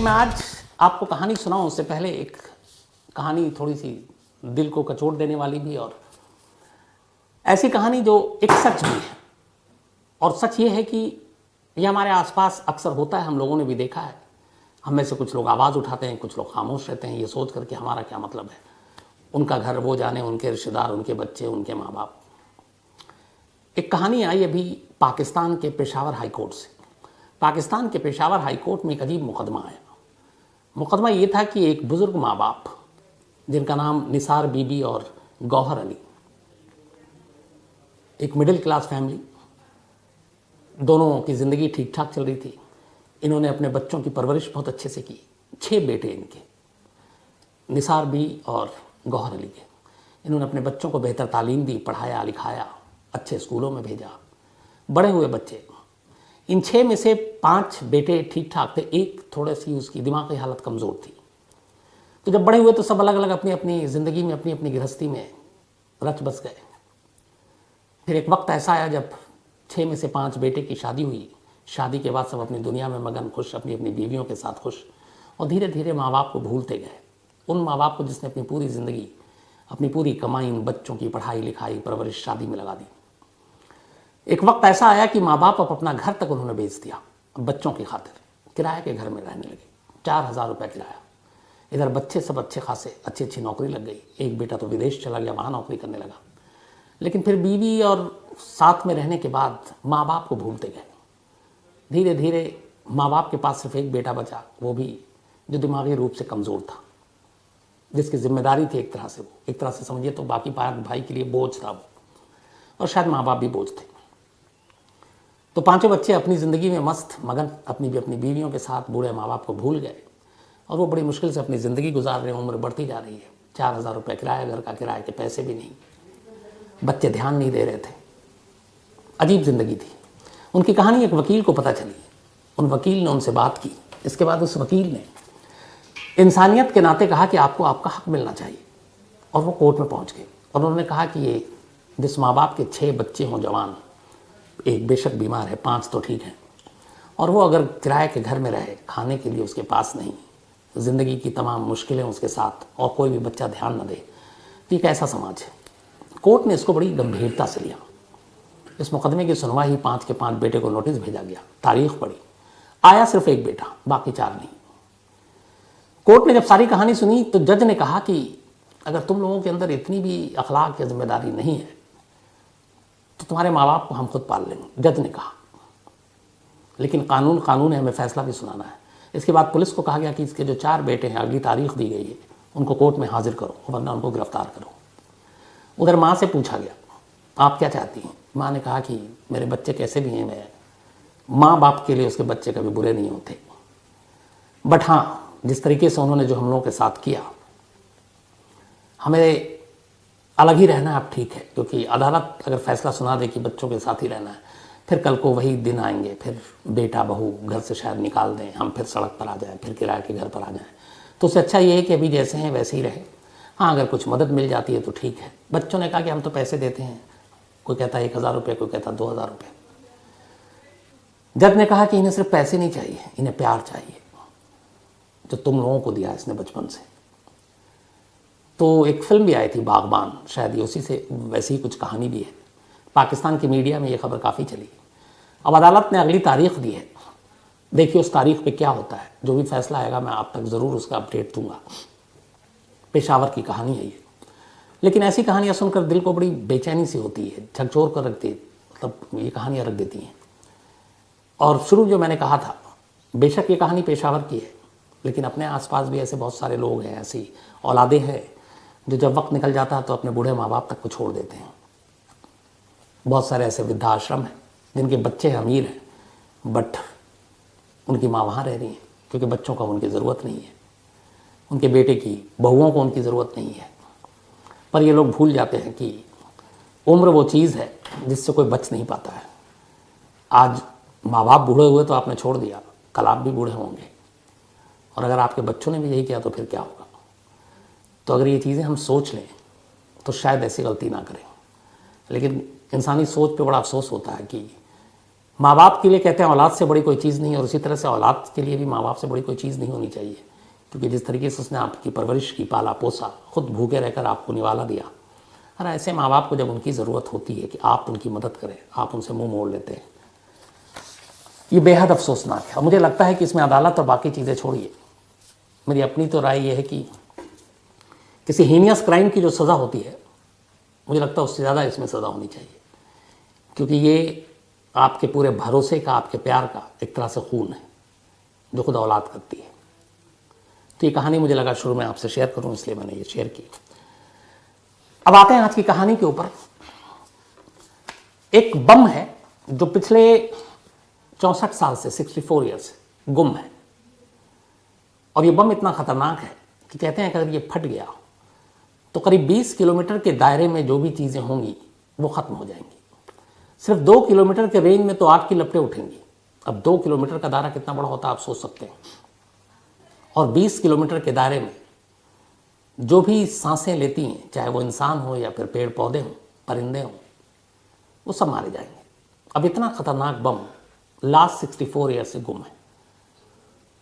मैं आज आपको कहानी सुनाऊं उससे पहले एक कहानी थोड़ी सी दिल को कचोट देने वाली भी, और ऐसी कहानी जो एक सच भी है। और सच ये है कि ये हमारे आसपास अक्सर होता है, हम लोगों ने भी देखा है। हम में से कुछ लोग आवाज़ उठाते हैं, कुछ लोग खामोश रहते हैं, ये सोच कर कि हमारा क्या मतलब है, उनका घर वो जाने, उनके रिश्तेदार, उनके बच्चे, उनके माँ बाप। एक कहानी आई अभी पाकिस्तान के पेशावर हाई कोर्ट से। पाकिस्तान के पेशावर हाई कोर्ट में एक अजीब मुकदमा आया। मुकदमा ये था कि एक बुज़ुर्ग माँ बाप जिनका नाम निसार बीबी और गौहर अली, एक मिडिल क्लास फैमिली, दोनों की ज़िंदगी ठीक ठाक चल रही थी। इन्होंने अपने बच्चों की परवरिश बहुत अच्छे से की। 6 बेटे इनके, निसार बी और गौहर अली के। इन्होंने अपने बच्चों को बेहतर तालीम दी, पढ़ाया लिखाया, अच्छे स्कूलों में भेजा, बड़े हुए बच्चे। इन 6 में से 5 बेटे ठीक ठाक थे, एक थोड़ी सी उसकी दिमागी हालत कमज़ोर थी। तो जब बड़े हुए तो सब अलग अलग अपनी अपनी ज़िंदगी में, अपनी अपनी गृहस्थी में रच बस गए। फिर एक वक्त ऐसा आया जब 6 में से 5 बेटे की शादी हुई। शादी के बाद सब अपनी दुनिया में मगन, खुश, अपनी अपनी बीवियों के साथ खुश, और धीरे धीरे माँ बाप को भूलते गए। उन माँ बाप को जिसने अपनी पूरी ज़िंदगी, अपनी पूरी कमाई उन बच्चों की पढ़ाई लिखाई, परवरिश, शादी में लगा दी। एक वक्त ऐसा आया कि माँ बाप अपना घर तक उन्होंने बेच दिया बच्चों की खातिर। किराए के घर में रहने लगे, 4000 रुपये किराया। इधर बच्चे सब अच्छे खासे, अच्छी अच्छी नौकरी लग गई। एक बेटा तो विदेश चला गया, वहाँ नौकरी करने लगा। लेकिन फिर बीवी और साथ में रहने के बाद माँ बाप को भूलते गए। धीरे धीरे माँ बाप के पास सिर्फ एक बेटा बचा, वो भी जो दिमागी रूप से कमज़ोर था, जिसकी जिम्मेदारी थी एक तरह से। वो एक तरह से समझिए तो बाकी 5 भाई के लिए बोझ था वो, और शायद माँ बाप भी बोझ थे। तो 5 बच्चे अपनी ज़िंदगी में मस्त मगन, अपनी बीवियों के साथ, बूढ़े माँ बाप को भूल गए, और वो बड़ी मुश्किल से अपनी ज़िंदगी गुजार रहे हैं। उम्र बढ़ती जा रही है, 4000 रुपये किराया, घर का किराए के पैसे भी नहीं, बच्चे ध्यान नहीं दे रहे थे। अजीब ज़िंदगी थी। उनकी कहानी एक वकील को पता चली। उन वकील ने उनसे बात की। इसके बाद उस वकील ने इंसानियत के नाते कहा कि आपको आपका हक मिलना चाहिए, और वो कोर्ट में पहुंच गए। और उन्होंने कहा कि ये जिस माँ बाप के 6 बच्चे हों जवान, एक बेशक बीमार है, 5 तो ठीक हैं, और वो अगर किराए के घर में रहे, खाने के लिए उसके पास नहीं, ज़िंदगी की तमाम मुश्किलें उसके साथ, और कोई भी बच्चा ध्यान न दे, तो ये कैसा समाज है। कोर्ट ने इसको बड़ी गंभीरता से लिया। इस मुकदमे की सुनवाई 5 के 5 बेटे को नोटिस भेजा गया, तारीख पड़ी, आया सिर्फ एक बेटा, बाकी 4 नहीं। कोर्ट ने जब सारी कहानी सुनी तो जज ने कहा कि अगर तुम लोगों के अंदर इतनी भी अखलाक या जिम्मेदारी नहीं है तो तुम्हारे माँ बाप को हम खुद पाल लेंगे, जज ने कहा। लेकिन कानून है, हमें फैसला भी सुनाना है। इसके बाद पुलिस को कहा गया कि इसके जो 4 बेटे हैं, अगली तारीख दी गई है, उनको कोर्ट में हाजिर करो, वरना उनको गिरफ्तार करो। उधर माँ से पूछा गया, आप क्या चाहती हैं। माँ ने कहा कि मेरे बच्चे कैसे भी हैं, मैं माँ बाप के लिए उसके बच्चे कभी बुरे नहीं होते, बट हाँ, जिस तरीके से उन्होंने जो हम लोगों के साथ किया, हमें अलग ही रहना अब ठीक है। क्योंकि अदालत अगर फैसला सुना दे कि बच्चों के साथ ही रहना है, फिर कल को वही दिन आएंगे, फिर बेटा बहू घर से शायद निकाल दें, हम फिर सड़क पर आ जाएं, फिर किराए के घर पर आ जाएं। तो उससे अच्छा ये है कि अभी जैसे हैं वैसे ही रहे। हाँ, अगर कुछ मदद मिल जाती है तो ठीक है। बच्चों ने कहा कि हम तो पैसे देते हैं, कोई कहता है 1000 रुपये, कोई कहता 2000 रुपये। जज ने कहा कि इन्हें सिर्फ पैसे नहीं चाहिए, इन्हें प्यार चाहिए जो तुम लोगों को दिया इसने बचपन से। तो एक फिल्म भी आई थी बागबान, शायद ये उसी से वैसी ही कुछ कहानी भी है। पाकिस्तान की मीडिया में ये खबर काफ़ी चली। अब अदालत ने अगली तारीख दी है, देखिए उस तारीख पे क्या होता है। जो भी फैसला आएगा मैं आप तक ज़रूर उसका अपडेट दूंगा। पेशावर की कहानी है ये। लेकिन ऐसी कहानियाँ सुनकर दिल को बड़ी बेचैनी सी होती है, झकझोर कर रखती, मतलब ये कहानियाँ रख देती हैं। और शुरू जो मैंने कहा था, बेशक ये कहानी पेशावर की है, लेकिन अपने आसपास भी ऐसे बहुत सारे लोग हैं, ऐसी औलादे हैं जो जब वक्त निकल जाता है तो अपने बूढ़े माँ बाप तक को छोड़ देते हैं। बहुत सारे ऐसे वृद्धाश्रम हैं जिनके बच्चे अमीर हैं, बट उनकी माँ वहाँ रह रही हैं क्योंकि बच्चों को उनकी ज़रूरत नहीं है, उनके बेटे की बहुओं को उनकी ज़रूरत नहीं है। पर ये लोग भूल जाते हैं कि उम्र वो चीज़ है जिससे कोई बच नहीं पाता है। आज माँ बाप बूढ़े हुए तो आपने छोड़ दिया, कल आप भी बूढ़े होंगे, और अगर आपके बच्चों ने भी यही किया तो फिर क्या होगा। तो अगर ये चीज़ें हम सोच लें तो शायद ऐसी गलती ना करें। लेकिन इंसानी सोच पे बड़ा अफसोस होता है कि माँ बाप के लिए कहते हैं औलाद से बड़ी कोई चीज़ नहीं, और उसी तरह से औलाद के लिए भी माँ बाप से बड़ी कोई चीज़ नहीं होनी चाहिए, क्योंकि जिस तरीके से उसने आपकी परवरिश की, पाला पोसा, खुद भूखे रहकर आपको निवाला दिया, और ऐसे माँ बाप को जब उनकी ज़रूरत होती है कि आप उनकी मदद करें, आप उनसे मुंह मोड़ लेते हैं, ये बेहद अफसोसनाक है। और मुझे लगता है कि इसमें अदालत और बाकी चीज़ें छोड़िए, मेरी अपनी तो राय ये है कि किसी हीनियस क्राइम की जो सज़ा होती है, मुझे लगता है उससे ज़्यादा इसमें सज़ा होनी चाहिए, क्योंकि ये आपके पूरे भरोसे का, आपके प्यार का एक तरह से खून है जो खुद औलाद करती है। तो ये कहानी मुझे लगा शुरू में आपसे शेयर करूं, इसलिए मैंने ये शेयर की। अब आते हैं आज की कहानी के ऊपर। एक बम है जो पिछले 64 साल से, 64 ईयर से गुम है, और ये बम इतना खतरनाक है कि कहते हैं कि अगर ये फट गया तो करीब 20 किलोमीटर के दायरे में जो भी चीज़ें होंगी वो ख़त्म हो जाएंगी। सिर्फ 2 किलोमीटर के रेंज में तो आग की लपटें उठेंगी। अब 2 किलोमीटर का दायरा कितना बड़ा होता है आप सोच सकते हैं, और 20 किलोमीटर के दायरे में जो भी सांसें लेती हैं, चाहे वो इंसान हो या फिर पेड़ पौधे हों, परिंदे हों, वो सब मारे जाएंगे। अब इतना खतरनाक बम लास्ट 64 ईयर से गुम है।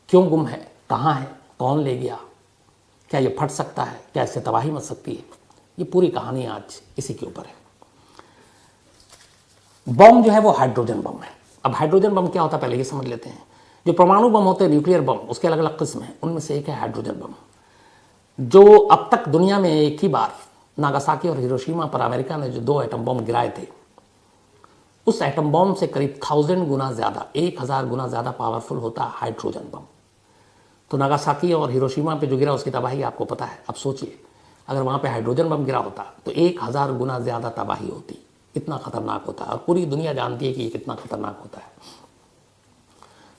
क्यों गुम है, कहाँ है, कौन ले गया, क्या ये फट सकता है, क्या इससे तबाही मच सकती है, ये पूरी कहानी आज इसी के ऊपर है। बम जो है वो हाइड्रोजन बम है। अब हाइड्रोजन बम क्या होता है पहले ये समझ लेते हैं। जो परमाणु बम होते हैं, न्यूक्लियर बम, उसके अलग अलग किस्म हैं, उनमें से एक है हाइड्रोजन बम, जो अब तक दुनिया में एक ही बार नागासाकी और हिरोशिमा पर अमेरिका ने जो 2 एटम बम गिराए थे, उस एटम बम से करीब 1000 गुना ज़्यादा, 1000 गुना ज़्यादा पावरफुल होता है हाइड्रोजन बम। तो नागासाकी और हिरोशिमा पे जो गिरा उसकी तबाही आपको पता है। अब सोचिए अगर वहाँ पे हाइड्रोजन बम गिरा होता तो 1000 गुना ज़्यादा तबाही होती। इतना खतरनाक होता है, और पूरी दुनिया जानती है कि ये कितना खतरनाक होता है।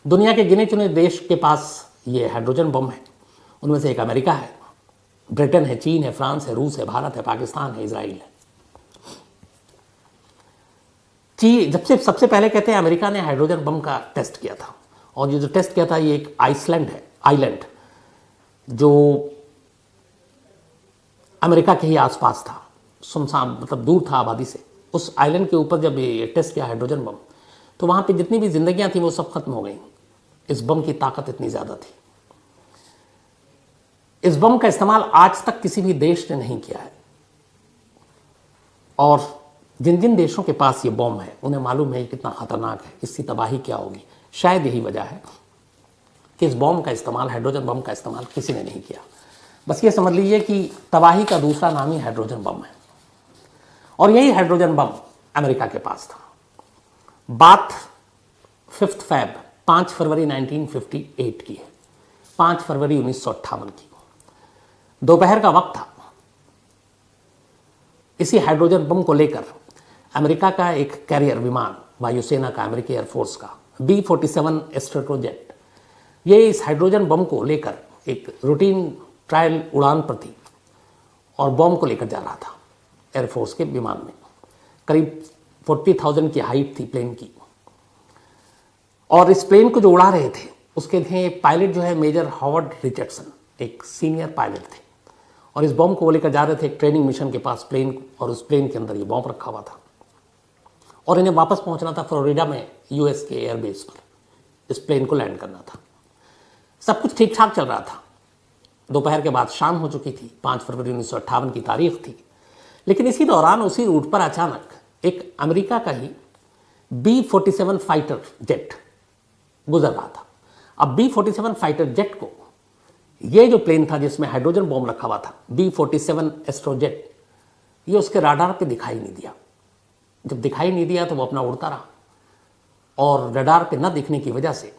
दुनिया के गिने चुने देश के पास ये हाइड्रोजन बम है। उनमें से एक अमेरिका है, ब्रिटेन है, चीन है, फ्रांस है, रूस है, भारत है, पाकिस्तान है, इजराइल है। जब से सबसे पहले कहते हैं अमेरिका ने हाइड्रोजन बम का टेस्ट किया था, और ये जो टेस्ट किया था ये एक आइसलैंड है, आइलैंड जो अमेरिका के ही आसपास था, सुनसान मतलब दूर था आबादी से। उस आइलैंड के ऊपर जब ये टेस्ट किया हाइड्रोजन बम, तो वहाँ पे जितनी भी जिंदगियां थी वो सब खत्म हो गई। इस बम की ताकत इतनी ज़्यादा थी। इस बम का इस्तेमाल आज तक किसी भी देश ने नहीं किया है, और जिन जिन देशों के पास ये बम है उन्हें मालूम है कितना खतरनाक है, इसकी तबाही क्या होगी। शायद यही वजह है कि इस बम का इस्तेमाल, हाइड्रोजन बम का इस्तेमाल किसी ने नहीं किया। बस ये समझ लीजिए कि तबाही का दूसरा नाम ही हाइड्रोजन बम है, और यही हाइड्रोजन बम अमेरिका के पास था। बात 5 फरवरी 1958 की है, 5 फरवरी 1958 की। दोपहर का वक्त था। इसी हाइड्रोजन बम को लेकर अमेरिका का एक कैरियर विमान, वायुसेना का, अमेरिकी एयरफोर्स का B-47 स्ट्रेटोजेट, ये इस हाइड्रोजन बम को लेकर एक रूटीन ट्रायल उड़ान पर थी, और बम को लेकर जा रहा था एयरफोर्स के विमान में। करीब 40,000 की हाइट थी प्लेन की, और इस प्लेन को जो उड़ा रहे थे उसके थे पायलट जो है मेजर हॉवर्ड रिचर्डसन, एक सीनियर पायलट थे, और इस बम को लेकर जा रहे थे एक ट्रेनिंग मिशन के पास प्लेन, और उस प्लेन के अंदर ये बम रखा हुआ था, और इन्हें वापस पहुंचना था फ्लोरिडा में US के एयरबेस पर। इस प्लेन को लैंड करना था। सब कुछ ठीक ठाक चल रहा था। दोपहर के बाद शाम हो चुकी थी, 5 फरवरी 1958 की तारीख थी। लेकिन इसी दौरान उसी रूट पर अचानक एक अमेरिका का ही B-47 फाइटर जेट गुजर रहा था। अब B-47 फाइटर जेट को, ये जो प्लेन था जिसमें हाइड्रोजन बम रखा हुआ था, B-47 एस्ट्रोजेट, ये उसके राडार पे दिखाई नहीं दिया। जब दिखाई नहीं दिया तो वो अपना उड़ता रहा, और रडार पे न दिखने की वजह से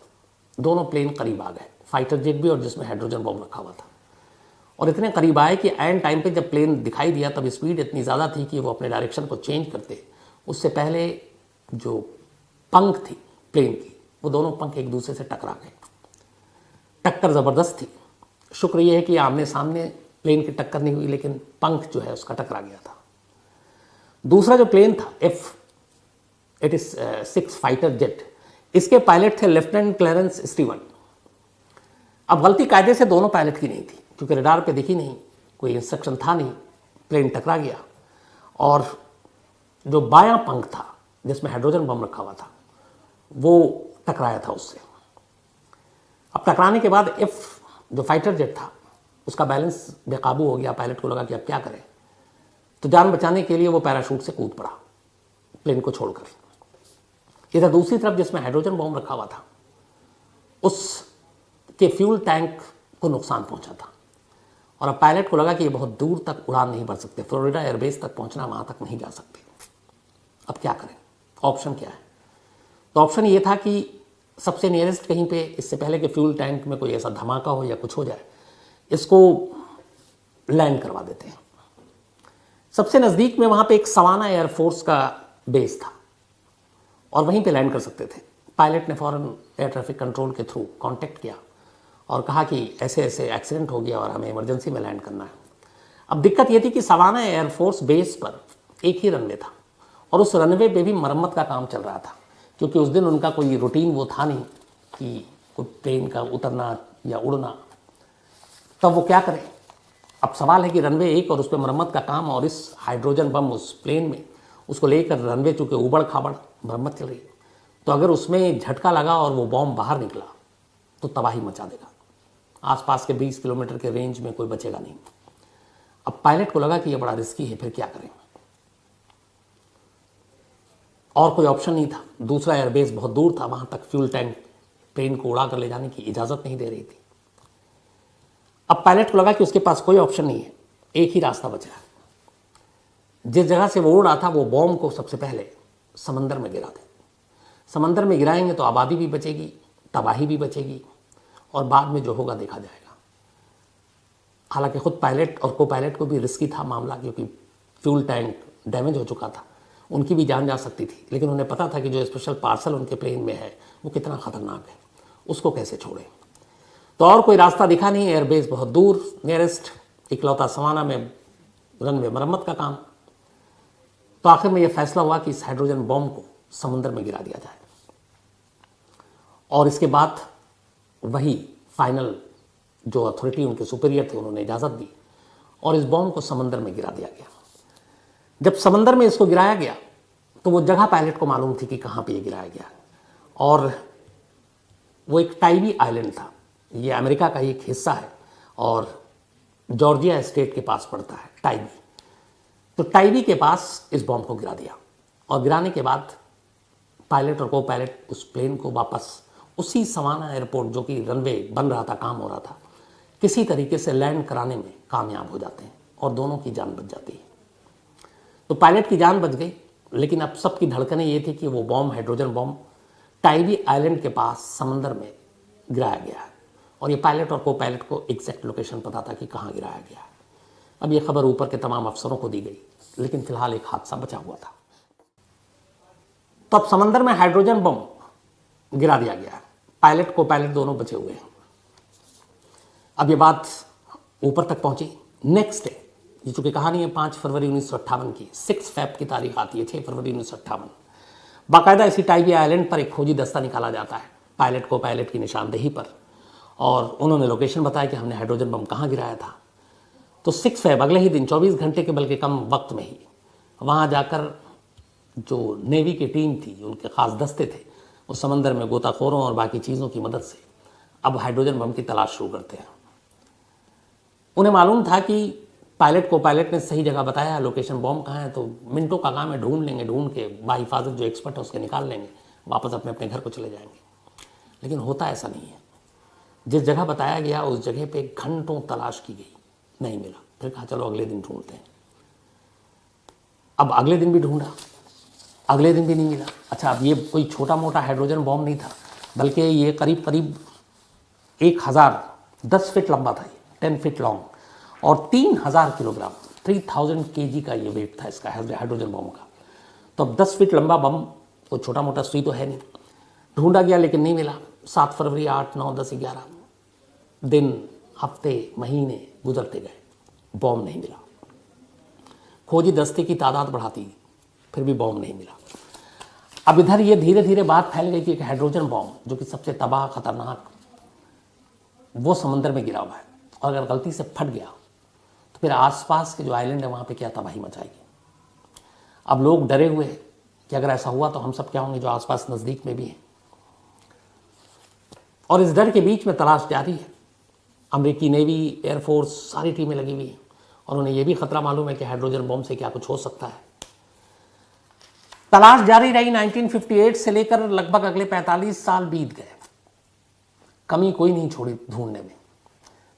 दोनों प्लेन करीब आ गए, फाइटर जेट भी और जिसमें हाइड्रोजन बम रखा हुआ था। और इतने करीब आए कि एंड टाइम पे जब प्लेन दिखाई दिया तब स्पीड इतनी ज़्यादा थी कि वो अपने डायरेक्शन को चेंज करते, उससे पहले जो पंख थी प्लेन की, वो दोनों पंख एक दूसरे से टकरा गए। टक्कर ज़बरदस्त थी। शुक्र ये है कि आमने सामने प्लेन की टक्कर नहीं हुई, लेकिन पंख जो है उसका टकरा गया था। दूसरा जो प्लेन था F-86 फाइटर जेट, इसके पायलट थे लेफ्टिनेंट क्लेरेंस स्टीवन। अब गलती कायदे से दोनों पायलट की नहीं थी, क्योंकि रडार पे दिखी नहीं, कोई इंस्ट्रक्शन था नहीं, प्लेन टकरा गया, और जो बायां पंख था जिसमें हाइड्रोजन बम रखा हुआ था, वो टकराया था उससे। अब टकराने के बाद एफ जो फाइटर जेट था उसका बैलेंस बेकाबू हो गया। पायलट को लगा कि अब क्या करें, तो जान बचाने के लिए वो पैराशूट से कूद पड़ा प्लेन को छोड़कर। इधर दूसरी तरफ जिसमें हाइड्रोजन बॉम्ब रखा हुआ था उसके फ्यूल टैंक को नुकसान पहुंचा था और अब पायलट को लगा कि ये बहुत दूर तक उड़ान नहीं भर सकते, फ्लोरिडा एयरबेस तक पहुंचना, वहां तक नहीं जा सकते। अब क्या करें, ऑप्शन क्या है? तो ऑप्शन ये था कि सबसे नियरेस्ट कहीं पे, इससे पहले कि फ्यूल टैंक में कोई ऐसा धमाका हो या कुछ हो जाए, इसको लैंड करवा देते हैं। सबसे नज़दीक में वहाँ पे एक सवाना एयरफोर्स का बेस था और वहीं पे लैंड कर सकते थे। पायलट ने फ़ौरन एयर ट्रैफिक कंट्रोल के थ्रू कांटेक्ट किया और कहा कि ऐसे ऐसे एक्सीडेंट हो गया और हमें इमरजेंसी में लैंड करना है। अब दिक्कत ये थी कि सवाना एयरफोर्स बेस पर एक ही रनवे था और उस रनवे पे भी मरम्मत का काम चल रहा था, क्योंकि उस दिन उनका कोई रूटीन वो था नहीं कि कोई प्लेन का उतरना या उड़ना। तब वो क्या करें? अब सवाल है कि रनवे एक और उस पर मरम्मत का काम, और इस हाइड्रोजन बम उस प्लेन में उसको लेकर रनवे चूँकि उबड़ खाबड़ मरम्मत चल रही, तो अगर उसमें झटका लगा और वो बॉम्ब बाहर निकला तो तबाही मचा देगा। आसपास के 20 किलोमीटर के रेंज में कोई बचेगा नहीं। अब पायलट को लगा कि ये बड़ा रिस्की है, फिर क्या करें? और कोई ऑप्शन नहीं था। दूसरा एयरबेस बहुत दूर था, वहां तक फ्यूल टैंक प्लेन को उड़ा कर ले जाने की इजाज़त नहीं दे रही थी। अब पायलट को लगा कि उसके पास कोई ऑप्शन नहीं है, एक ही रास्ता बचा है। जिस जगह से वो उड़ रहा था वो बॉम्ब को सबसे पहले समंदर में गिरा दे। समंदर में गिराएंगे तो आबादी भी बचेगी, तबाही भी बचेगी और बाद में जो होगा देखा जाएगा। हालांकि खुद पायलट और को पायलट को भी रिस्की था मामला, क्योंकि फ्यूल टैंक डैमेज हो चुका था, उनकी भी जान जा सकती थी। लेकिन उन्हें पता था कि जो स्पेशल पार्सल उनके प्लेन में है वो कितना ख़तरनाक है, उसको कैसे छोड़े। तो और कोई रास्ता दिखा नहीं, एयरबेस बहुत दूर, नियरेस्ट इकलौता सवाना में रनवे मरम्मत का काम। तो आखिर में यह फैसला हुआ कि इस हाइड्रोजन बॉम्ब को समुद्र में गिरा दिया जाए और इसके बाद वही फाइनल जो अथॉरिटी उनके सुपीरियर थे उन्होंने इजाज़त दी और इस बॉम्ब को समंदर में गिरा दिया गया। जब समंदर में इसको गिराया गया तो वो जगह पायलट को मालूम थी कि कहाँ पे ये गिराया गया, और वो एक टाइबी आइलैंड था। ये अमेरिका का ही एक हिस्सा है और जॉर्जिया स्टेट के पास पड़ता है टाइबी। तो टाइबी के पास इस बॉम्ब को गिरा दिया और गिराने के बाद पायलट और को पायलट उस प्लेन को वापस उसी सवाना एयरपोर्ट, जो कि रनवे बन रहा था, काम हो रहा था, किसी तरीके से लैंड कराने में कामयाब हो जाते हैं और दोनों की जान बच जाती है। तो पायलट की जान बच गई, लेकिन अब सबकी धड़कनें ये थी कि वो बॉम्ब, हाइड्रोजन बॉम्ब, टाइबी आइलैंड के पास समंदर में गिराया गया है और ये पायलट और को पायलट को एग्जैक्ट लोकेशन पता था कि कहाँ गिराया गया है। अब ये खबर ऊपर के तमाम अफसरों को दी गई, लेकिन फिलहाल एक हादसा बचा हुआ था। तो अब समंदर में हाइड्रोजन बम गिरा दिया गया है, पायलट को पायलट दोनों बचे हुए हैं। अब ये बात ऊपर तक पहुंची। नेक्स्ट डे, ये चूंकि कहानी है 5 फरवरी 1958 की, 6 फैब की तारीख आती है, 6 फरवरी 1958। बाकायदा इसी टाइबी आइलैंड पर एक खोजी दस्ता निकाला जाता है पायलट को पायलट की निशानदेही पर, और उन्होंने लोकेशन बताया कि हमने हाइड्रोजन बम कहाँ गिराया था। तो 6 फैब, अगले ही दिन, 24 घंटे के बल्कि कम वक्त में ही वहाँ जाकर जो नेवी की टीम थी, उनके खास दस्ते थे, वो समंदर में गोताखोरों और बाकी चीज़ों की मदद से अब हाइड्रोजन बम की तलाश शुरू करते हैं। उन्हें मालूम था कि पायलट को पायलट ने सही जगह बताया, लोकेशन बॉम्ब कहाँ है, तो मिनटों का काम है, ढूंढ लेंगे, ढूंढ के बाहिफाजत जो एक्सपर्ट है उसके निकाल लेंगे, वापस अपने अपने घर को चले जाएंगे। लेकिन होता ऐसा नहीं है। जिस जगह बताया गया उस जगह पे घंटों तलाश की गई, नहीं मिला। फिर कहा चलो अगले दिन ढूंढते हैं। अब अगले दिन भी ढूंढा, अगले दिन भी नहीं मिला। अच्छा, अब ये कोई छोटा मोटा हाइड्रोजन बॉम्ब नहीं था, बल्कि ये करीब करीब 10 फीट लंबा था, ये 10 फीट लॉन्ग, और 3000 किलोग्राम, 3000 kg का ये वेट था इसका, हाइड्रोजन बम का। तो अब 10 फीट लंबा बम, कोई छोटा मोटा सुई तो है नहीं। ढूंढा गया लेकिन नहीं मिला। 7 फरवरी, 8, 9, 10, 11 दिन, हफ्ते, महीने गुजरते गए, बॉम्ब नहीं मिला। खोजी दस्ते की तादाद बढ़ाती, फिर भी बॉम्ब नहीं मिला। अब इधर ये धीरे धीरे बात फैल गई कि एक हाइड्रोजन बॉम्ब, जो कि सबसे तबाह, खतरनाक, वो समंदर में गिरा हुआ है, और अगर गलती से फट गया तो फिर आसपास के जो आइलैंड है वहाँ पे क्या तबाही मचाएगी। अब लोग डरे हुए हैं कि अगर ऐसा हुआ तो हम सब क्या होंगे, जो आसपास नज़दीक में भी हैं। और इस डर के बीच में तलाश जारी है। अमेरिकी नेवी, एयरफोर्स, सारी टीमें लगी हुई हैं और उन्हें यह भी खतरा मालूम है कि हाइड्रोजन बम से क्या कुछ हो सकता है। तलाश जारी रही। 1958 से लेकर लगभग अगले 45 साल बीत गए, कमी कोई नहीं छोड़ी ढूंढने में।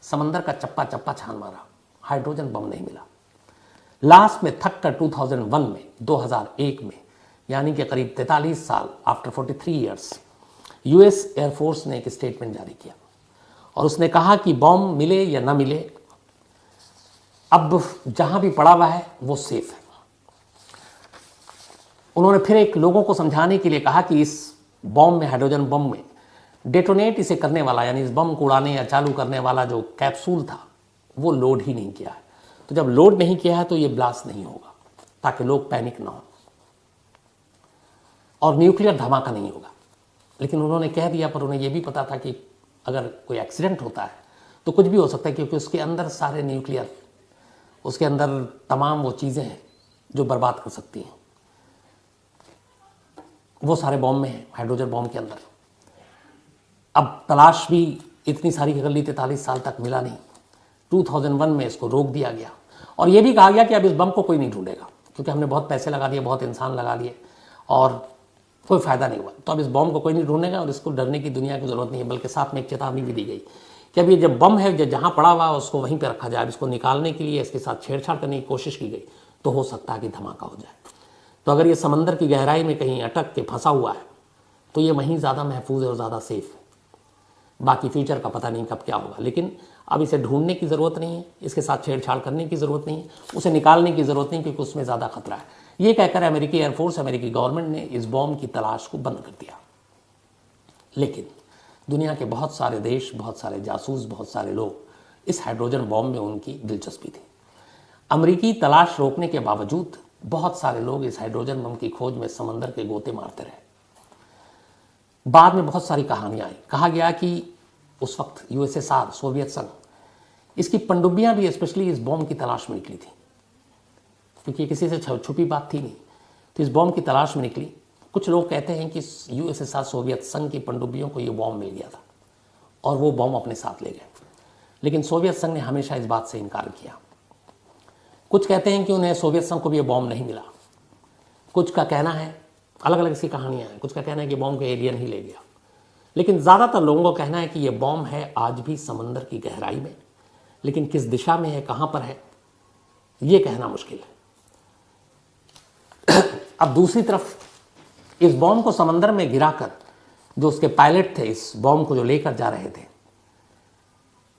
समंदर का चप्पा चप्पा छान मारा, हाइड्रोजन बम नहीं मिला। लास्ट में थक कर 2001 में, 2001 में, यानी कि करीब 43 साल, आफ्टर 43 ईयर्स, यूएस एयरफोर्स ने एक स्टेटमेंट जारी किया और उसने कहा कि बम मिले या ना मिले, अब जहां भी पड़ा हुआ है वो सेफ है। उन्होंने फिर एक लोगों को समझाने के लिए कहा कि इस बम में, हाइड्रोजन बम में, डेटोनेट इसे करने वाला, यानी इस बम को उड़ाने या चालू करने वाला जो कैप्सूल था वो लोड ही नहीं किया है। तो जब लोड नहीं किया है तो ये ब्लास्ट नहीं होगा, ताकि लोग पैनिक ना हो, और न्यूक्लियर धमाका नहीं होगा। लेकिन उन्होंने कह दिया, पर उन्हें यह भी पता था कि अगर कोई एक्सीडेंट होता है तो कुछ भी हो सकता है, क्योंकि उसके अंदर सारे न्यूक्लियर, उसके अंदर तमाम वो चीज़ें हैं जो बर्बाद कर सकती हैं, वो सारे बॉम्ब में हैं, हाइड्रोजन बॉम्ब के अंदर। अब तलाश भी इतनी सारी कर ली, 43 साल तक मिला नहीं। 2001 में इसको रोक दिया गया और ये भी कहा गया कि अब इस बम को कोई नहीं ढूंढेगा, क्योंकि हमने बहुत पैसे लगा दिए, बहुत इंसान लगा लिए और कोई फायदा नहीं हुआ। तो अब इस बम को कोई नहीं ढूंढेगा और इसको डरने की दुनिया की जरूरत नहीं है। बल्कि साथ में एक चेतावनी भी दी गई कि अब ये जब बम है, जहाँ पड़ा हुआ है उसको वहीं पर रखा जाए। इसको निकालने के लिए इसके साथ छेड़छाड़ करने की कोशिश की गई तो हो सकता है कि धमाका हो जाए। तो अगर ये समंदर की गहराई में कहीं अटक के फंसा हुआ है तो ये वहीं ज़्यादा महफूज है और ज़्यादा सेफ है। बाकी फ्यूचर का पता नहीं कब क्या होगा, लेकिन अब इसे ढूंढने की ज़रूरत नहीं है, इसके साथ छेड़छाड़ करने की ज़रूरत नहीं है, उसे निकालने की ज़रूरत नहीं, क्योंकि उसमें ज़्यादा खतरा है। ये कहकर अमेरिकी एयरफोर्स, अमेरिकी गवर्नमेंट ने इस बॉम्ब की तलाश को बंद कर दिया। लेकिन दुनिया के बहुत सारे देश, बहुत सारे जासूस, बहुत सारे लोग, इस हाइड्रोजन बॉम्ब में उनकी दिलचस्पी थी। अमेरिकी तलाश रोकने के बावजूद बहुत सारे लोग इस हाइड्रोजन बम की खोज में समंदर के गोते मारते रहे। बाद में बहुत सारी कहानियां आई। कहा गया कि उस वक्त यूएसएसआर, सोवियत संघ, इसकी पनडुब्बियां भी स्पेशली इस बॉम्ब की तलाश में निकली थी, क्योंकि किसी से छुपी बात थी नहीं, तो इस बॉम्ब की तलाश में निकली। कुछ लोग कहते हैं कि यूएसएसआर, सोवियत संघ की पनडुब्बियों को यह बॉम्ब मिल गया था और वो बॉम्ब अपने साथ ले गए, लेकिन सोवियत संघ ने हमेशा इस बात से इनकार किया। कुछ कहते हैं कि उन्हें, सोवियत संघ को भी यह बॉम्ब नहीं मिला। कुछ का कहना है, अलग अलग इसकी कहानियां हैं, कुछ का कहना है कि बॉम्ब को एलियन ही ले गया, लेकिन ज़्यादातर लोगों का कहना है कि यह बॉम्ब है आज भी समंदर की गहराई में, लेकिन किस दिशा में है, कहाँ पर है, ये कहना मुश्किल है। अब दूसरी तरफ इस बॉम्ब को समंदर में गिराकर जो उसके पायलट थे, इस बॉम्ब को जो लेकर जा रहे थे,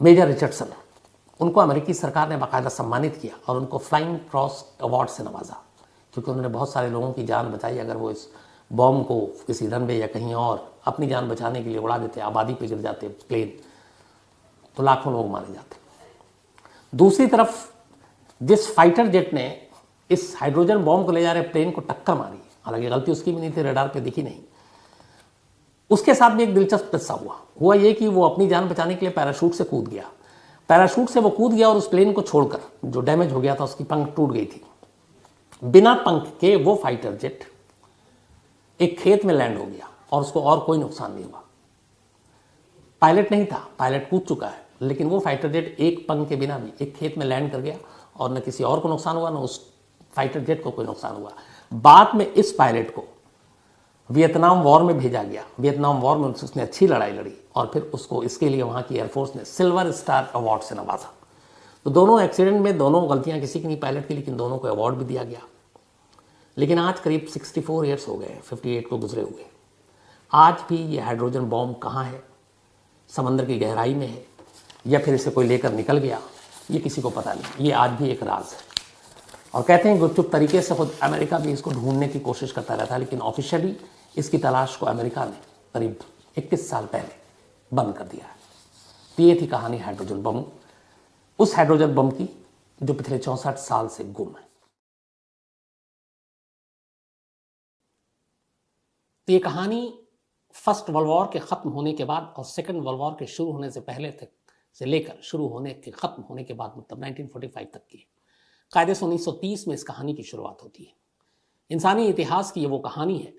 मेजर रिचर्डसन, उनको अमेरिकी सरकार ने बाकायदा सम्मानित किया और उनको फ्लाइंग क्रॉस अवार्ड से नवाजा, क्योंकि उन्होंने बहुत सारे लोगों की जान बचाई। अगर वो इस बॉम्ब को किसी रनवे या कहीं और अपनी जान बचाने के लिए उड़ा देते, आबादी पे गिर जाते प्लेन, तो लाखों लोग मारे जाते। दूसरी तरफ जिस फाइटर जेट ने इस हाइड्रोजन बॉम्ब को ले जा रहे प्लेन को टक्कर मारी, हालांकि गलती उसकी भी नहीं थी, रडार पे दिखी नहीं, उसके साथ भी एक दिलचस्प किस्सा हुआ ये कि वो अपनी जान बचाने के लिए पैराशूट से कूद गया। पैराशूट से वो कूद गया और उस प्लेन को छोड़कर, जो डैमेज हो गया था, उसकी पंख टूट गई थी, बिना पंख के वो फाइटर जेट एक खेत में लैंड हो गया और उसको और कोई नुकसान नहीं हुआ। पायलट नहीं था, पायलट कूद चुका है, लेकिन वो फाइटर जेट एक पंख के बिना भी एक खेत में लैंड कर गया और न किसी और को नुकसान हुआ, न उस फाइटर जेट को कोई नुकसान हुआ। बाद में इस पायलट को वियतनाम वॉर में भेजा गया। वियतनाम वॉर में उसने अच्छी लड़ाई लड़ी और फिर उसको इसके लिए वहाँ की एयरफोर्स ने सिल्वर स्टार अवार्ड से नवाजा। तो दोनों एक्सीडेंट में दोनों गलतियाँ किसी की नहीं, पायलट की, लेकिन दोनों को अवार्ड भी दिया गया। लेकिन आज करीब 64 ईयर्स हो गए, 58 को गुजरे हुए। आज भी ये हाइड्रोजन बॉम्ब कहाँ है, समंदर की गहराई में है या फिर इसे कोई लेकर निकल गया, ये किसी को पता नहीं। ये आज भी एक राज है और कहते हैं गुपचुप तरीके से खुद अमेरिका भी इसको ढूंढने की कोशिश करता रहता है, लेकिन ऑफिशियली इसकी तलाश को अमेरिका ने करीब 21 साल पहले बंद कर दिया है। तो ये थी कहानी हाइड्रोजन बम, उस हाइड्रोजन बम की जो पिछले 64 साल से गुम है। तो ये कहानी फर्स्ट वर्ल्ड वॉर के ख़त्म होने के बाद और सेकंड वर्ल्ड वॉर के शुरू होने से पहले तक से लेकर शुरू होने के ख़त्म होने के बाद, मतलब 1945 तक की। कायदे से 1930 में इस कहानी की शुरुआत होती है। इंसानी इतिहास की ये वो कहानी है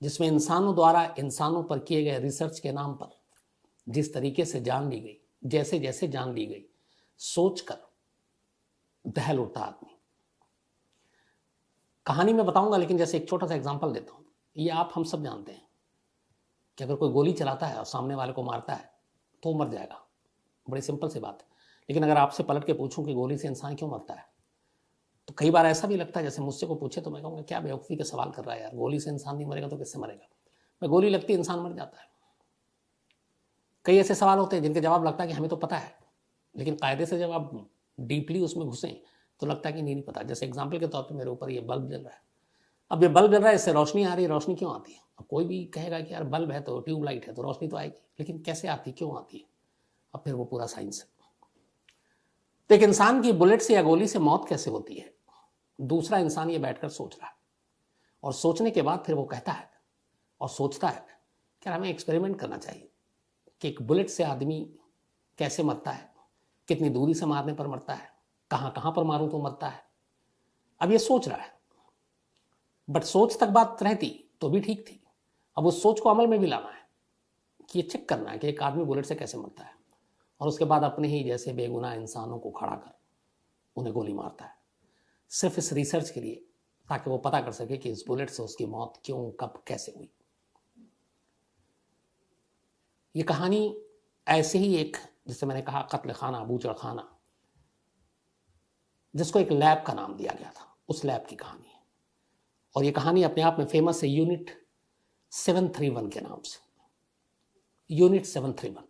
जिसमें इंसानों द्वारा इंसानों पर किए गए रिसर्च के नाम पर जिस तरीके से जान ली गई, जैसे जैसे जान ली गई, सोचकर दहल उठता आदमी। कहानी में बताऊंगा, लेकिन जैसे एक छोटा सा एग्जांपल देता हूं। ये आप हम सब जानते हैं कि अगर कोई गोली चलाता है और सामने वाले को मारता है तो वो मर जाएगा, बड़ी सिंपल सी बात है। लेकिन अगर आपसे पलट के पूछूं कि गोली से इंसान क्यों मरता है, तो कई बार ऐसा भी लगता है जैसे मुझसे को पूछे तो मैं कहूँगा क्या बेवकूफ़ी का सवाल कर रहा है यार, गोली से इंसान नहीं मरेगा तो किससे मरेगा। मैं गोली लगती है इंसान मर जाता है। कई ऐसे सवाल होते हैं जिनके जवाब लगता है कि हमें तो पता है, लेकिन कायदे से जब आप डीपली उसमें घुसें तो लगता है कि नहीं पता। जैसे एग्जाम्पल के तौर पर मेरे ऊपर ये बल्ब जल रहा है, अब ये बल्ब जल रहा है, इससे रोशनी आ रही है, रोशनी क्यों आती है? अब कोई भी कहेगा कि यार बल्ब है तो ट्यूबलाइट है तो रोशनी तो आएगी, लेकिन कैसे आती, क्यों आती है? अब फिर वो पूरा साइंस है। तो एक इंसान की बुलेट से या गोली से मौत कैसे होती है, दूसरा इंसान ये बैठकर सोच रहा है, और सोचने के बाद फिर वो कहता है और सोचता है कि हमें एक्सपेरिमेंट करना चाहिए कि एक बुलेट से आदमी कैसे मरता है, कितनी दूरी से मारने पर मरता है, कहाँ कहाँ पर मारूं तो मरता है। अब ये सोच रहा है, बट सोच तक बात रहती तो भी ठीक थी। अब उस सोच को अमल में भी लाना है कि ये चेक करना है कि एक आदमी बुलेट से कैसे मरता है, और उसके बाद अपने ही जैसे बेगुनाह इंसानों को खड़ा कर उन्हें गोली मारता है, सिर्फ इस रिसर्च के लिए, ताकि वो पता कर सके कि इस बुलेट से उसकी मौत क्यों, कब, कैसे हुई। ये कहानी ऐसे ही एक, जिसे मैंने कहा कत्ल खाना, बूचड़ खाना, जिसको एक लैब का नाम दिया गया था, उस लैब की कहानी है। और ये कहानी अपने आप में फेमस है यूनिट 731 के नाम से। यूनिट 731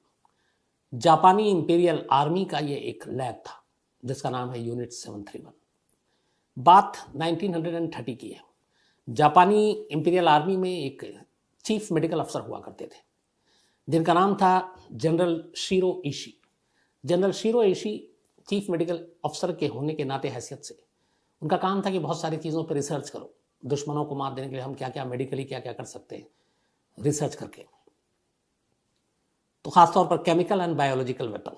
जापानी इंपीरियल आर्मी का ये एक लैब था जिसका नाम है यूनिट 731। बात 1930 की है। जापानी इंपीरियल आर्मी में एक चीफ मेडिकल अफसर हुआ करते थे जिनका नाम था General Shiro Ishii. General Shiro Ishii chief medical अफसर के होने के नाते हैसियत से उनका काम था कि बहुत सारी चीज़ों पर रिसर्च करो, दुश्मनों को मात देने के लिए हम क्या क्या मेडिकली क्या क्या कर सकते हैं, रिसर्च करके। तो खासतौर पर केमिकल एंड बायोलॉजिकल वेपन,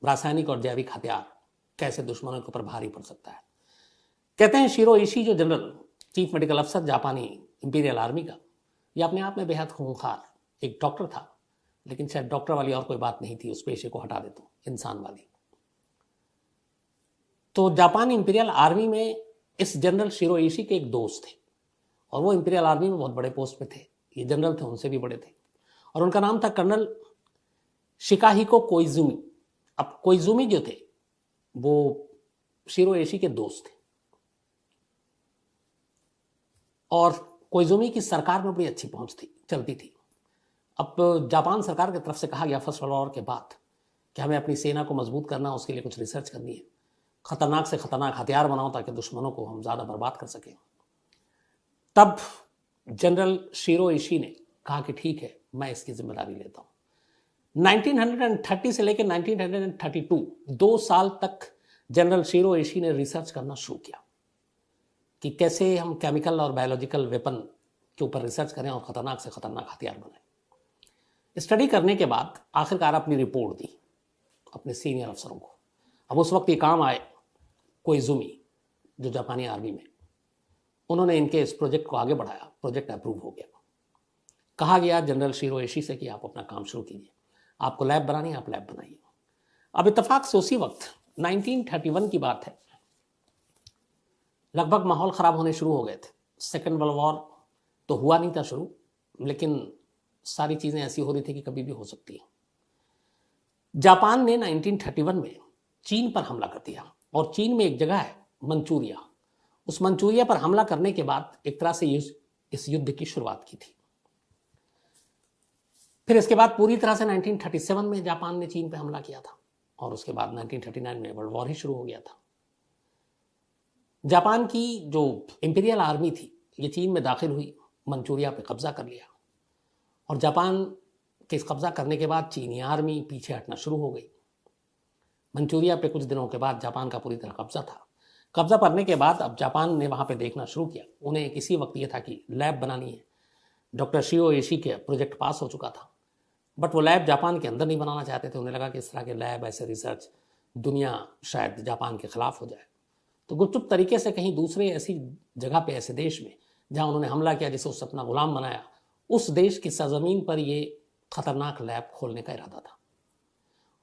रासायनिक और जैविक हथियार कैसे दुश्मनों के ऊपर भारी पड़ सकता है। कहते हैं शीरो इशी जो जनरल चीफ मेडिकल अफसर जापानी इंपीरियल आर्मी का, ये अपने आप में बेहद खूंखार एक डॉक्टर था, लेकिन शायद डॉक्टर वाली और कोई बात नहीं थी, उस पेशे को हटा देता हूं, इंसान वाली। तो जापान इंपीरियल आर्मी में इस जनरल शीरो इशी के एक दोस्त थे, और वो इंपीरियल आर्मी में बहुत बड़े पोस्ट पे थे। ये जनरल थे, उनसे भी बड़े थे, और उनका नाम था कर्नल शिकाहिको कोइजुमी। अब कोइजुमी जो थे वो शीरो इशी के दोस्त थे, और कोइजुमी की सरकार में बड़ी अच्छी पहुंच थी, चलती थी। अब जापान सरकार की तरफ से कहा गया फर्स्ट वर्ल्ड वॉर के बाद कि हमें अपनी सेना को मजबूत करना, उसके लिए कुछ रिसर्च करनी है, खतरनाक से खतरनाक हथियार बनाओ ताकि दुश्मनों को हम ज़्यादा बर्बाद कर सकें। तब जनरल शीरो इशी ने कहा कि ठीक है, मैं इसकी जिम्मेदारी लेता हूँ। 1930 से लेकर 1932 2 साल तक जनरल शीरो इशी ने रिसर्च करना शुरू किया कि कैसे हम केमिकल और बायोलॉजिकल वेपन के ऊपर रिसर्च करें और खतरनाक से खतरनाक हथियार बनाएं। स्टडी करने के बाद आखिरकार अपनी रिपोर्ट दी अपने सीनियर अफसरों को। अब उस वक्त ये काम आए कोइजुमी जो जापानी आर्मी में, उन्होंने इनके इस प्रोजेक्ट को आगे बढ़ाया, प्रोजेक्ट अप्रूव हो गया। कहा गया जनरल शीरो इशी से कि आप अपना काम शुरू कीजिए, आपको लैब बनानी है, आप लैब बनाइए। अब इत्तेफाक से उसी वक्त 1931 की बात है, लगभग माहौल ख़राब होने शुरू हो गए थे। सेकेंड वर्ल्ड वॉर तो हुआ नहीं था शुरू, लेकिन सारी चीज़ें ऐसी हो रही थी कि कभी भी हो सकती है। जापान ने 1931 में चीन पर हमला कर दिया, और चीन में एक जगह है मंचूरिया, उस मंचूरिया पर हमला करने के बाद एक तरह से इस युद्ध की शुरुआत की थी। फिर इसके बाद पूरी तरह से 1937 में जापान ने चीन पर हमला किया था, और उसके बाद 1939 में वर्ल्ड वॉर ही शुरू हो गया था। जापान की जो इंपीरियल आर्मी थी ये चीन में दाखिल हुई, मंचूरिया पे कब्जा कर लिया, और जापान के इस कब्जा करने के बाद चीनी आर्मी पीछे हटना शुरू हो गई। मंचूरिया पे कुछ दिनों के बाद जापान का पूरी तरह कब्जा था। कब्जा करने के बाद अब जापान ने वहाँ पे देखना शुरू किया। उन्हें किसी वक्त ये था कि लैब बनानी है। डॉक्टर शीरो इशी के प्रोजेक्ट पास हो चुका था, बट वो लैब जापान के अंदर नहीं बनाना चाहते थे। उन्हें लगा कि इस तरह के लैब, ऐसे रिसर्च, दुनिया शायद जापान के खिलाफ हो जाए। तो गुपचुप तरीके से कहीं दूसरे ऐसी जगह पे, ऐसे देश में जहाँ उन्होंने हमला किया, जिसे उससे अपना गुलाम बनाया, उस देश की सरजमीन पर ये खतरनाक लैब खोलने का इरादा था।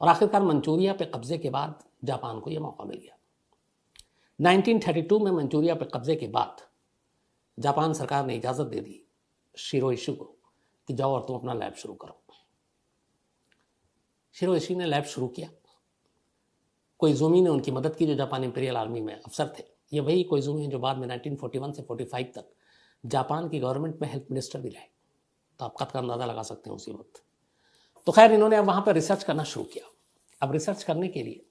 और आखिरकार मंचूरिया पे कब्जे के बाद जापान को यह मौका मिल गया। 1932 में मंचूरिया पे कब्जे के बाद जापान सरकार ने इजाज़त दे दी शिरोइशी को कि जाओ और तुम अपना लैब शुरू करो। शिरोइशी ने लैब शुरू किया। कोइजुमी ने उनकी मदद की, जो जापान इंपीरियल आर्मी में अफसर थे। ये वही कोइजुमी हैं जो बाद में 1941 से 45 तक जापान की गवर्नमेंट में हेल्थ मिनिस्टर भी रहे। तो आप कद का अंदाज़ा लगा सकते हैं उसी वक्त। तो खैर इन्होंने अब वहाँ पर रिसर्च करना शुरू किया। अब रिसर्च करने के लिए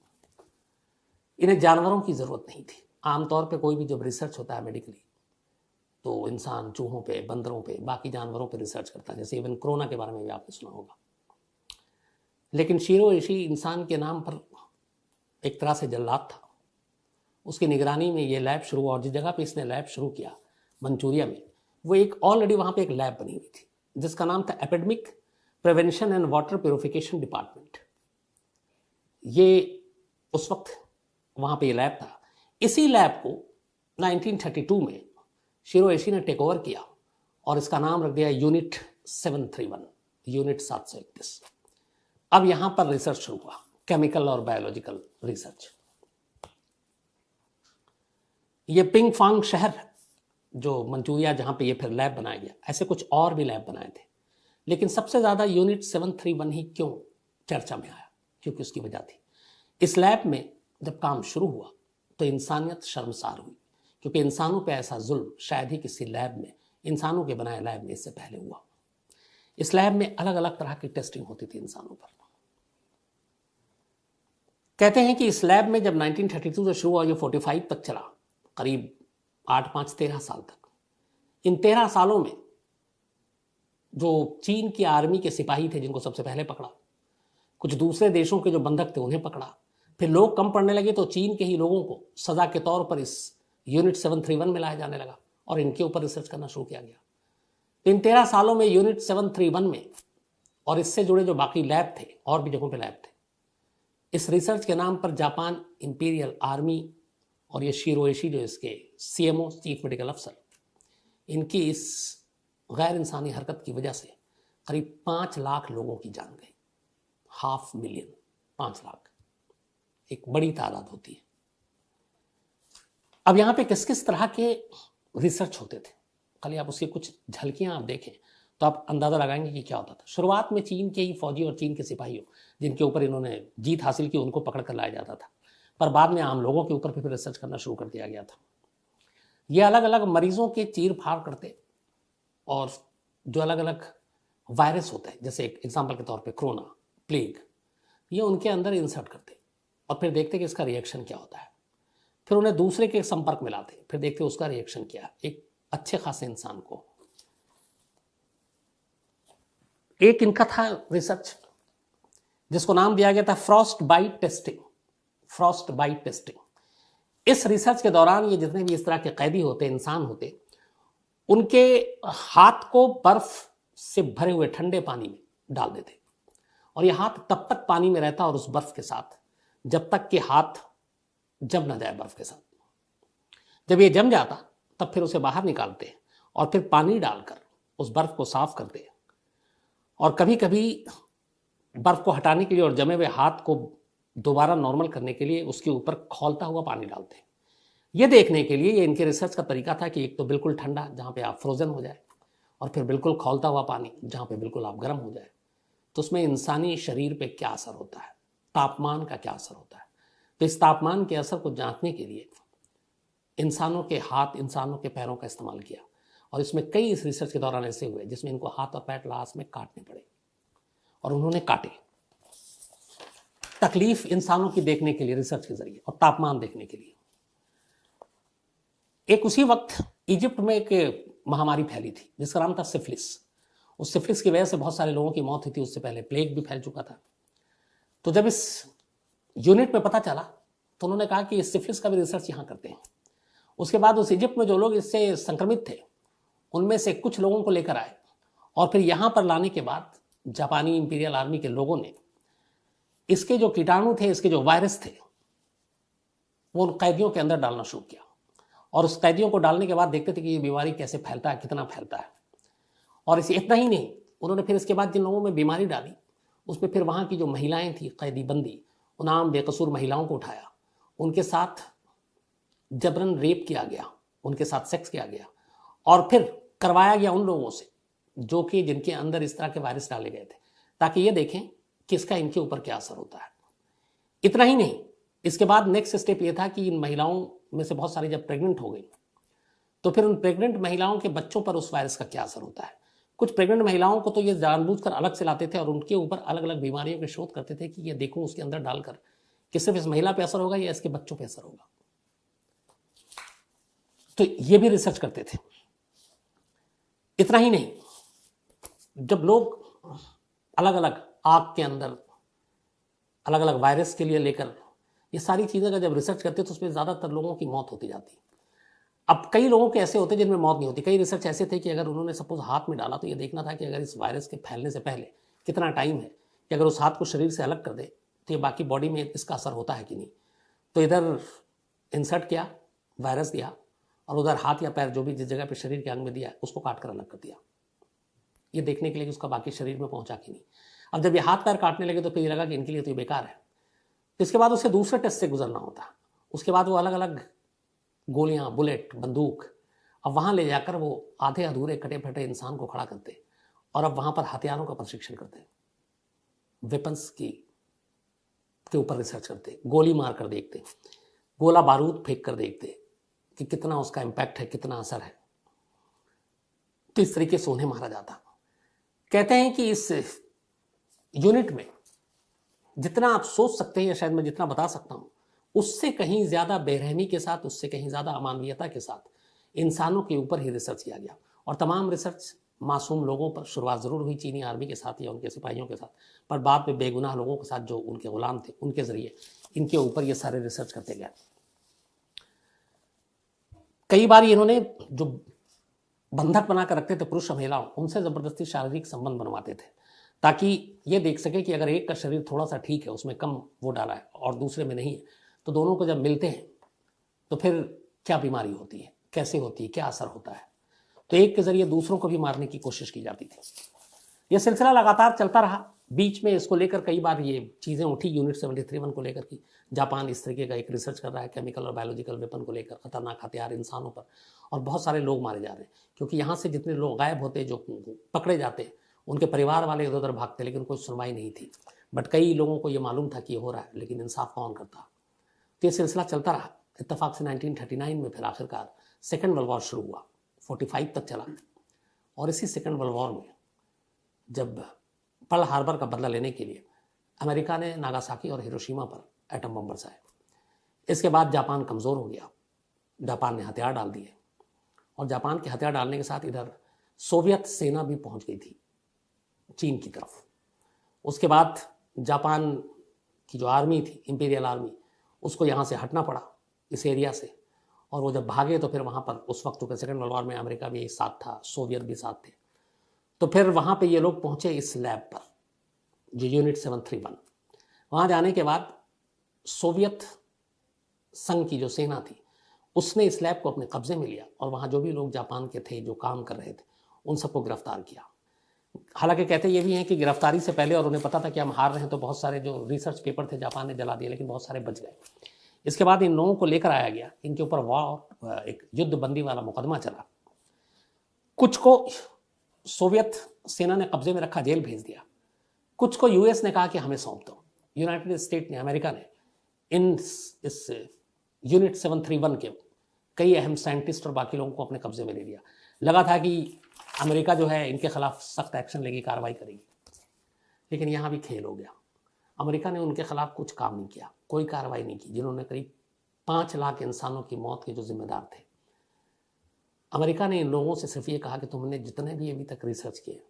इन्हें जानवरों की ज़रूरत नहीं थी। आमतौर पे कोई भी जब रिसर्च होता है मेडिकली तो इंसान चूहों पे, बंदरों पे, बाकी जानवरों पे रिसर्च करता है, जैसे इवन कोरोना के बारे में भी आपने सुना होगा। लेकिन शिरोइशी इंसान के नाम पर एक तरह से जल्लाद था। उसकी निगरानी में ये लैब शुरू हुआ और जिस जगह पे इसने लैब शुरू किया मंचूरिया में, वो एक ऑलरेडी वहाँ पे एक लैब बनी हुई थी जिसका नाम था epidemic prevention and water purification department. ये उस वक्त वहाँ पे ये लैब था। इसी लैब को 1932 में शिरोइशी ने टेक ओवर किया और इसका नाम रख दिया यूनिट 731, यूनिट 731। अब यहाँ पर रिसर्च शुरू हुआ, केमिकल और बायोलॉजिकल रिसर्च। ये पिंगफांग शहर जो मंचूरिया जहाँ पे ये फिर लैब बनाया गया, ऐसे कुछ और भी लैब बनाए थे, लेकिन सबसे ज़्यादा यूनिट 731 ही क्यों चर्चा में आया, क्योंकि उसकी वजह थी इस लैब में जब काम शुरू हुआ तो इंसानियत शर्मसार हुई, क्योंकि इंसानों पे ऐसा जुल्म शायद ही किसी लैब में, इंसानों के बनाए लैब में इससे पहले हुआ। इस लैब में अलग अलग तरह की टेस्टिंग होती थी इंसानों पर। कहते हैं कि इस लैब में जब 1932 से शुरू हुआ, ये 45 तक चला, करीब 13 साल तक। इन 13 सालों में जो चीन की आर्मी के सिपाही थे जिनको सबसे पहले पकड़ा, कुछ दूसरे देशों के जो बंधक थे उन्हें पकड़ा, फिर लोग कम पड़ने लगे तो चीन के ही लोगों को सजा के तौर पर इस यूनिट 731 में लाया जाने लगा और इनके ऊपर रिसर्च करना शुरू किया गया। तो इन 13 सालों में यूनिट 731 में और इससे जुड़े जो बाकी लैब थे, और भी जगहों पे लैब थे, इस रिसर्च के नाम पर जापान इंपीरियल आर्मी और ये शिरोइशी जो इसके सीएमओ, चीफ मेडिकल अफसर, इनकी इस गैर इंसानी हरकत की वजह से करीब 5 लाख लोगों की जान गई। 500,000, 5 लाख एक बड़ी तादाद होती है। अब यहाँ पे किस किस तरह के रिसर्च होते थे, खाली आप उसकी कुछ झलकियाँ आप देखें तो आप अंदाज़ा लगाएंगे कि क्या होता था। शुरुआत में चीन के ही फौजी और चीन के सिपाहियों जिनके ऊपर इन्होंने जीत हासिल की उनको पकड़ कर लाया जाता था, पर बाद में आम लोगों के ऊपर भी रिसर्च करना शुरू कर दिया गया था। ये अलग अलग मरीजों के चीर फाड़ करते और जो अलग अलग वायरस होते हैं, जैसे एक एग्जाम्पल के तौर पे कोरोना, प्लेग, ये उनके अंदर इंसर्ट करते और फिर देखते कि इसका रिएक्शन क्या होता है। फिर उन्हें दूसरे के संपर्क में लाते, फिर देखते उसका रिएक्शन क्या है। एक अच्छे खासे इंसान को एक इनका था रिसर्च जिसको नाम दिया गया था frostbite testing. Frostbite testing, इस रिसर्च के दौरान ये जितने भी इस तरह के कैदी होते, इंसान होते, उनके हाथ को बर्फ से भरे हुए ठंडे पानी में डाल देते और ये हाथ तब तक पानी में रहता और उस बर्फ के साथ जब तक कि हाथ जम ना जाए बर्फ के साथ। जब ये जम जाता तब फिर उसे बाहर निकालते और फिर पानी डालकर उस बर्फ को साफ करते और कभी कभी बर्फ को हटाने के लिए और जमे हुए हाथ को दोबारा नॉर्मल करने के लिए उसके ऊपर खौलता हुआ पानी डालते हैं। ये देखने के लिए ये इनके रिसर्च का तरीका था कि एक तो बिल्कुल ठंडा जहाँ पे आप फ्रोजन हो जाए और फिर बिल्कुल खौलता हुआ पानी जहाँ पे बिल्कुल आप गर्म हो जाए, तो उसमें इंसानी शरीर पे क्या असर होता है, तापमान का क्या असर होता है। तो इस तापमान के असर को जांचने के लिए इंसानों के हाथ, इंसानों के पैरों का इस्तेमाल किया और इसमें कई इस रिसर्च के दौरान ऐसे हुए जिसमें इनको हाथ और पैर लास्ट में काटने पड़े और उन्होंने काटे, तकलीफ इंसानों की देखने के लिए रिसर्च के जरिए और तापमान देखने के लिए। एक उसी वक्त इजिप्ट में एक महामारी फैली थी जिसका नाम था सिफिलिस। उस सिफिलिस की वजह से बहुत सारे लोगों की मौत हुई थी, उससे पहले प्लेग भी फैल चुका था। तो जब इस यूनिट में पता चला तो उन्होंने कहा कि इस सिफिलिस का भी रिसर्च यहाँ करते हैं। उसके बाद उस इजिप्ट में जो लोग इससे संक्रमित थे उनमें से कुछ लोगों को लेकर आए और फिर यहाँ पर लाने के बाद जापानी इंपीरियल आर्मी के लोगों ने इसके जो कीटाणु थे, इसके जो वायरस थे, वो उन कैदियों के अंदर डालना शुरू किया और उस कैदियों को डालने के बाद देखते थे कि ये बीमारी कैसे फैलता है, कितना फैलता है। और इसे इतना ही नहीं, उन्होंने फिर इसके बाद जिन लोगों में बीमारी डाली उसमें फिर वहाँ की जो महिलाएं थी कैदी बंदी, उन आम बेकसूर महिलाओं को उठाया, उनके साथ जबरन रेप किया गया, उनके साथ सेक्स किया गया और फिर करवाया गया उन लोगों से जो कि जिनके अंदर इस तरह के वायरस डाले गए थे, ताकि ये देखें कि इसका इनके ऊपर क्या असर होता है। इतना ही नहीं, इसके बाद नेक्स्ट स्टेप ये था कि इन महिलाओं में से बहुत सारी जब प्रेग्नेंट हो गई तो फिर उन प्रेग्नेंट महिलाओं के बच्चों पर उस वायरस का क्या असर होता है। कुछ प्रेग्नेंट महिलाओं को तो ये जानबूझकर अलग से लाते थे और उनके ऊपर अलग अलग बीमारियों के शोध करते थे कि ये देखो उसके अंदर डालकर कि सिर्फ इस महिला पे असर होगा या इसके बच्चों पे असर होगा। तो ये भी रिसर्च करते थे। इतना ही नहीं, जब लोग अलग अलग आग के अंदर अलग अलग वायरस के लिए लेकर ये सारी चीज़ें का जब रिसर्च करते तो उसमें ज़्यादातर लोगों की मौत होती जाती। अब कई लोगों के ऐसे होते जिनमें मौत नहीं होती। कई रिसर्च ऐसे थे कि अगर उन्होंने सपोज हाथ में डाला तो ये देखना था कि अगर इस वायरस के फैलने से पहले कितना टाइम है कि अगर उस हाथ को शरीर से अलग कर दे तो ये बाकी बॉडी में इसका असर होता है कि नहीं। तो इधर इंसर्ट किया, वायरस दिया और उधर हाथ या पैर जो भी जिस जगह पर शरीर के अंग में दिया उसको काट कर अलग कर दिया, ये देखने के लिए कि उसका बाकी शरीर में पहुंचा कि नहीं। अब जब ये हाथ पैर काटने लगे तो फिर ये लगा कि इनके लिए तो ये बेकार है। तो इसके बाद उसे दूसरे टेस्ट से गुजरना होता। उसके बाद वो अलग अलग गोलियां, बुलेट, बंदूक, अब वहां ले जाकर वो आधे अधूरे कटे फटे इंसान को खड़ा करते और अब वहां पर हथियारों का प्रशिक्षण करते, वेपन्स के ऊपर रिसर्च करते, गोली मार कर देखते, गोला बारूद फेंक कर देखते कि कितना उसका इम्पैक्ट है, कितना असर है। तो इस तरीके से उन्हें मारा जाता। कहते हैं कि इस यूनिट में जितना आप सोच सकते हैं या शायद मैं जितना बता सकता हूं उससे कहीं ज्यादा बेरहमी के साथ, उससे कहीं ज्यादा अमानवीयता के साथ इंसानों के ऊपर ही रिसर्च किया गया। और तमाम रिसर्च मासूम लोगों पर शुरुआत जरूर हुई चीनी आर्मी के साथ या उनके सिपाहियों के साथ, पर बाद में बेगुनाह लोगों के साथ जो उनके गुलाम थे उनके जरिए इनके ऊपर ये सारे रिसर्च करते गए। कई बार इन्होंने जो बंधक बनाकर रखते थे पुरुष और महिलाओं, उनसे जबरदस्ती शारीरिक संबंध बनवाते थे ताकि ये देख सके कि अगर एक का शरीर थोड़ा सा ठीक है, उसमें कम वो डाला है और दूसरे में नहीं है, तो दोनों को जब मिलते हैं तो फिर क्या बीमारी होती है, कैसे होती है, क्या असर होता है। तो एक के जरिए दूसरों को भी मारने की कोशिश की जाती थी। यह सिलसिला लगातार चलता रहा। बीच में इसको लेकर कई बार ये चीज़ें उठी यूनिट 73 को लेकर कि जापान इस तरीके का एक रिसर्च कर रहा है केमिकल और बायोलॉजिकल वेपन को लेकर, खतरनाक हथियार इंसानों पर, और बहुत सारे लोग मारे जा रहे हैं क्योंकि यहाँ से जितने लोग गायब होते, जो पकड़े जाते, उनके परिवार वाले इधर उधर भागते, लेकिन कोई सुनवाई नहीं थी। बट कई लोगों को ये मालूम था कि ये हो रहा है, लेकिन इंसाफ कौन करता। तो ये सिलसिला चलता रहा। इत्तेफाक से 1939 में फिर आखिरकार सेकेंड वर्ल्ड वॉर शुरू हुआ, 45 तक चला। और इसी सेकेंड वर्ल्ड वॉर में जब पर्ल हार्बर का बदला लेने के लिए अमेरिका ने नागासाकी और हिरोशिमा पर एटम बम बरसाए, इसके बाद जापान कमज़ोर हो गया। जापान ने हथियार डाल दिए और जापान के हथियार डालने के साथ इधर सोवियत सेना भी पहुंच गई थी चीन की तरफ। उसके बाद जापान की जो आर्मी थी, इंपीरियल आर्मी, उसको यहाँ से हटना पड़ा इस एरिया से। और वो जब भागे तो फिर वहाँ पर उस वक्त के सेकेंड वर्ल्ड वॉर में अमेरिका भी साथ था, सोवियत भी साथ थे। तो फिर वहाँ पे ये लोग पहुँचे इस लैब पर जो यूनिट 731। वहाँ जाने के बाद सोवियत संघ की जो सेना थी उसने इस लैब को अपने कब्जे में लिया और वहाँ जो भी लोग जापान के थे जो काम कर रहे थे उन सबको गिरफ्तार किया। हालांकि कहते ये भी हैं कि गिरफ्तारी से पहले, और उन्हें पता था कि हम हार रहे हैं, तो बहुत सारे जो रिसर्च पेपर थे जापान ने जला दिए, लेकिन बहुत सारे बच गए। इसके बाद इन लोगों को लेकर आया गया, इनके ऊपर वॉर, एक युद्ध बंदी वाला मुकदमा चला। कुछ को सोवियत सेना ने कब्जे में रखा, जेल भेज दिया। कुछ को यूएस ने कहा कि हमें सौंप दो। यूनाइटेड स्टेट ने, अमेरिका ने इस यूनिट 731 के कई अहम साइंटिस्ट और बाकी लोगों को अपने कब्जे में ले लिया। लगा था कि अमेरिका जो है इनके खिलाफ सख्त एक्शन लेगी, कार्रवाई करेगी, लेकिन यहाँ भी खेल हो गया। अमेरिका ने उनके खिलाफ कुछ काम नहीं किया, कोई कार्रवाई नहीं की, जिन्होंने करीब 5 लाख इंसानों की मौत के जो जिम्मेदार थे। अमेरिका ने इन लोगों से सिर्फ ये कहा कि तुमने जितने भी अभी तक रिसर्च किए,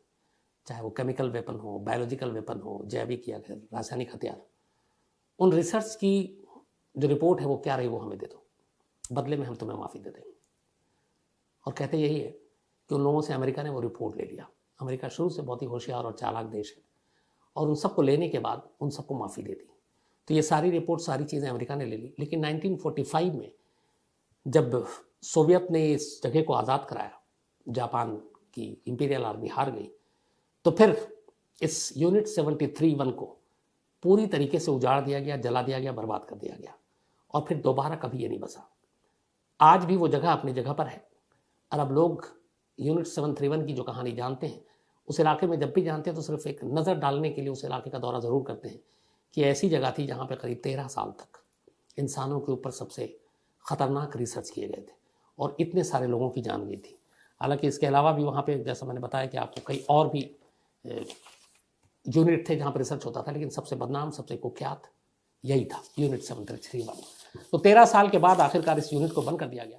चाहे वो केमिकल वेपन हो, बायोलॉजिकल वेपन हो, जैविक या रासायनिक हथियार, उन रिसर्च की जो रिपोर्ट है वो क्या रही वो हमें दे दो, बदले में हम तुम्हें माफ़ी दे देंगे। और कहते यही है कि उन लोगों से अमेरिका ने वो रिपोर्ट ले लिया। अमेरिका शुरू से बहुत ही होशियार और चालाक देश है, और उन सबको लेने के बाद उन सबको माफ़ी दे दी। तो ये सारी रिपोर्ट, सारी चीज़ें अमेरिका ने ले ली। लेकिन 1945 में जब सोवियत ने इस जगह को आज़ाद कराया, जापान की इंपीरियल आर्मी हार गई, तो फिर इस यूनिट 73-1 को पूरी तरीके से उजाड़ दिया गया, जला दिया गया, बर्बाद कर दिया गया और फिर दोबारा कभी ये नहीं बसा। आज भी वो जगह अपनी जगह पर है और अब लोग यूनिट 731 की जो कहानी जानते हैं, उस इलाके में जब भी जानते हैं तो सिर्फ एक नज़र डालने के लिए उस इलाके का दौरा ज़रूर करते हैं कि ऐसी जगह थी जहाँ पर करीब 13 साल तक इंसानों के ऊपर सबसे ख़तरनाक रिसर्च किए गए थे और इतने सारे लोगों की जान गई थी। हालांकि इसके अलावा भी वहाँ पे जैसा मैंने बताया कि आपको कई और भी यूनिट थे जहाँ पर रिसर्च होता था, लेकिन सबसे बदनाम, सबसे कुख्यात यही था यूनिट 731। तो 13 साल के बाद आखिरकार इस यूनिट को बंद कर दिया गया।